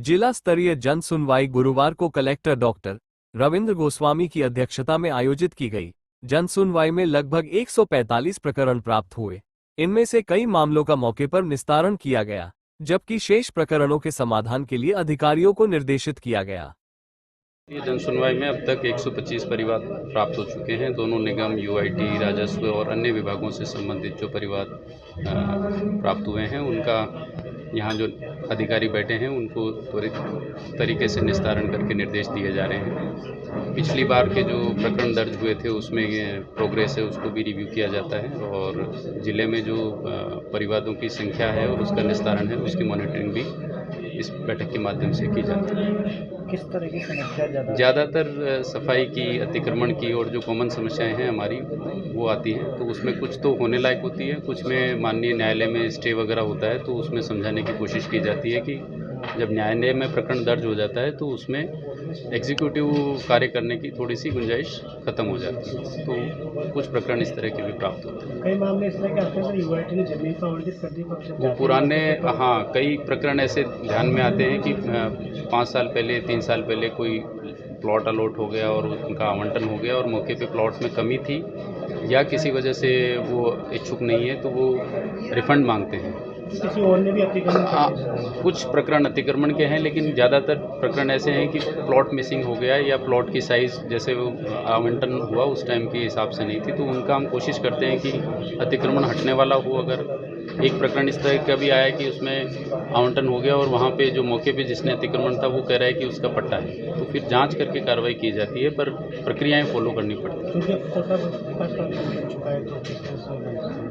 जिला स्तरीय जन सुनवाई गुरुवार को कलेक्टर डॉक्टर रविंद्र गोस्वामी की अध्यक्षता में आयोजित की गई। जन सुनवाई में लगभग 145 प्रकरण प्राप्त हुए। इनमें से कई मामलों का मौके पर निस्तारण किया गया, जबकि शेष प्रकरणों के समाधान के लिए अधिकारियों को निर्देशित किया गया। ये जन सुनवाई में अब तक 125 परिवाद प्राप्त हो चुके हैं। दोनों निगम, यूआईटी, राजस्व और अन्य विभागों से संबंधित जो परिवाद प्राप्त हुए हैं उनका यहाँ जो अधिकारी बैठे हैं उनको त्वरित तरीके से निस्तारण करके निर्देश दिए जा रहे हैं। पिछली बार के जो प्रकरण दर्ज हुए थे उसमें प्रोग्रेस है उसको भी रिव्यू किया जाता है और ज़िले में जो परिवादों की संख्या है और उसका निस्तारण है उसकी मॉनिटरिंग भी इस बैठक के माध्यम से की जाती है। किस तरह की समस्या ज़्यादातर सफाई की, अतिक्रमण की और जो कॉमन समस्याएं हैं हमारी वो आती हैं, तो उसमें कुछ तो होने लायक होती है, कुछ में माननीय न्यायालय में स्टे वगैरह होता है तो उसमें समझाने की कोशिश की जाती है कि जब न्यायालय में प्रकरण दर्ज हो जाता है तो उसमें एग्जीक्यूटिव कार्य करने की थोड़ी सी गुंजाइश खत्म हो जाती है, तो कुछ प्रकरण इस तरह के भी प्राप्त होते हैं। कई मामले इस तरह के आते हैं यूआईटी ने जमीन पर आवंटित कर दी, वो पुराने कई प्रकरण ऐसे ध्यान में आते हैं कि 5 साल पहले, 3 साल पहले कोई प्लॉट अलॉट हो गया और उनका आवंटन हो गया और मौके पे प्लॉट में कमी थी या किसी वजह से वो इच्छुक नहीं है तो वो रिफंड मांगते हैं। किसी और ने भी अतिक्रमण कुछ प्रकरण अतिक्रमण के हैं, लेकिन ज़्यादातर प्रकरण ऐसे हैं कि प्लॉट मिसिंग हो गया या प्लॉट की साइज़ जैसे वो आवंटन हुआ उस टाइम के हिसाब से नहीं थी, तो उनका हम कोशिश करते हैं कि अतिक्रमण हटने वाला हो। अगर एक प्रकरण इस तरह का भी आया कि उसमें आवंटन हो गया और वहाँ पे जो मौके पे जिसने अतिक्रमण था वो कह रहा है कि उसका पट्टा है, तो फिर जांच करके कार्रवाई की जाती है, पर प्रक्रियाएं फॉलो करनी पड़ती हैं।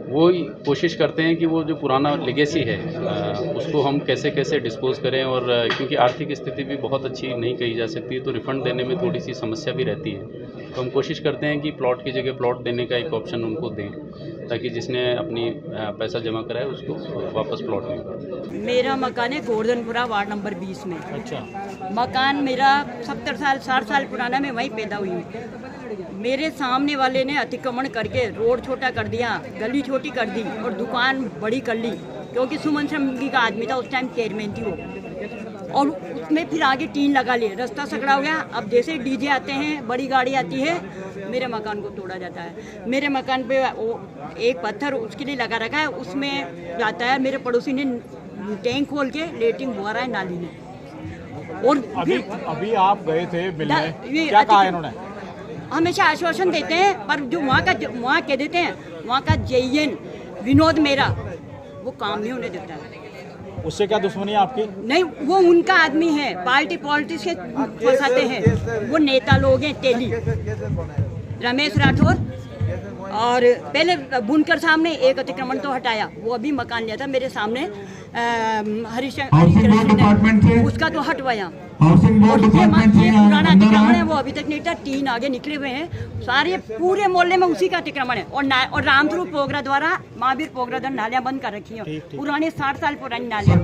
वो कोशिश करते हैं कि वो जो पुराना लेगेसी है उसको हम कैसे कैसे डिस्पोज करें, और क्योंकि आर्थिक स्थिति भी बहुत अच्छी नहीं कही जा सकती तो रिफ़ंड देने में थोड़ी सी समस्या भी रहती है, तो हम कोशिश करते हैं कि प्लॉट की जगह प्लॉट देने का एक ऑप्शन उनको दें ताकि जिसने अपनी पैसा जमा कराया उसको वापस प्लॉट मिले। मेरा मकान है गोवर्धनपुरा वार्ड नंबर 20 में। अच्छा, मकान मेरा 70 साल 60 साल पुराना, मैं वहीं पैदा हुई हूँ। मेरे सामने वाले ने अतिक्रमण करके रोड छोटा कर दिया, गली छोटी कर दी और दुकान बड़ी कर ली, क्योंकि सुमन शर्मा का आदमी था उस टाइम, चेयरमैन थी वो, और उसमें फिर आगे टीन लगा लिए, रास्ता सकड़ा हो गया। अब जैसे ही डीजे आते हैं, बड़ी गाड़ी आती है, मेरे मकान को तोड़ा जाता है। मेरे मकान पे वो एक पत्थर उसके लिए लगा रखा है, उसमें जाता है। मेरे पड़ोसी ने टैंक खोल के लेटिंग हुआ रहा है नाली में। और अभी आप गए थे मिलने, क्या कहा इन्होंने? हमेशा आश्वासन देते हैं, पर जो वहाँ कह देते हैं, वहाँ का जेईएन विनोद मेरा वो काम नहीं होने देता है। उससे क्या दुश्मनी है आपकी? नहीं, वो उनका आदमी है, पार्टी पॉलिटिक्स के फंसाते हैं। वो नेता लोग हैं, तेली रमेश राठौर, और पहले बुनकर सामने एक अतिक्रमण तो हटाया, वो अभी मकान लिया था मेरे सामने हरिकृष्ण, उसका तो हटवाया। और ये पुराना अतिक्रमण है वो अभी तक नहीं था, 3 आगे निकले हुए हैं, सारे पूरे मोहल्ले में उसी का अतिक्रमण है। और रामस्वरूप पोगरा द्वारा, महावीर पोगरा द्वारा नालियां बंद कर रखी हैं, पुराने 60 साल पुरानी नालियां।